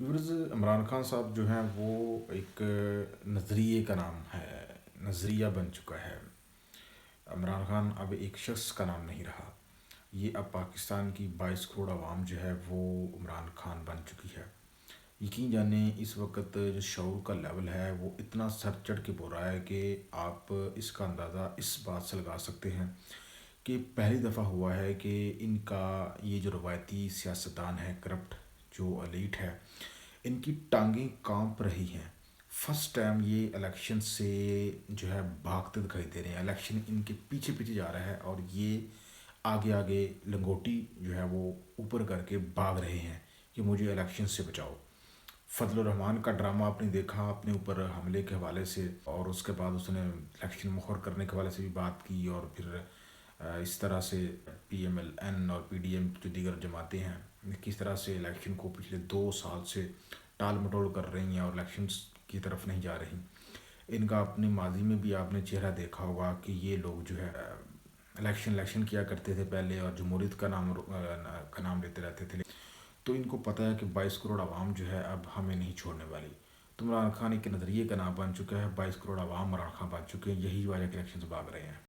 Viewers, Imran Khan साहब जो हैं वो एक नज़रिए का नाम है, नज़रिया बन चुका है। इमरान खान अब एक शख्स का नाम नहीं रहा। ये अब पाकिस्तान की 22 करोड़ आवाम जो है वो इमरान खान बन चुकी है। यकीन जाने इस वक्त जो शऊर का लेवल है वो इतना सर चढ़ के बोल रहा है कि आप इसका अंदाज़ा इस बात से लगा सकते हैं कि पहली दफ़ा हुआ है कि इनका ये जो रवायती सियासतदान है, करप्ट जो एलीट है, इनकी टांगें कांप रही हैं। फर्स्ट टाइम ये इलेक्शन से जो है भागते दिखाई दे रहे हैं। इलेक्शन इनके पीछे पीछे जा रहा है और ये आगे आगे लंगोटी जो है वो ऊपर करके भाग रहे हैं कि मुझे इलेक्शन से बचाओ। फजल रहमान का ड्रामा आपने देखा अपने ऊपर हमले के हवाले से, और उसके बाद उसने इलेक्शन मुहर करने के हवाले से भी बात की, और फिर इस तरह से PMLN और PDM जो दीगर जमातें हैं किस तरह से इलेक्शन को पिछले 2 साल से टाल मटोल कर रही हैं और इलेक्शंस की तरफ नहीं जा रही। इनका अपने माजी में भी आपने चेहरा देखा होगा कि ये लोग जो है इलेक्शन इलेक्शन किया करते थे पहले, और जमहूरियत का नाम लेते रहते थे। तो इनको पता है कि 22 करोड़ आवाम जो है अब हमें नहीं छोड़ने वाली। तो इमरान खान एक नज़रिए का नाम बन चुका है, 22 करोड़ आवाम इमरान खान बन चुके हैं। यही वजह के इलेक्शन से भाग रहे हैं।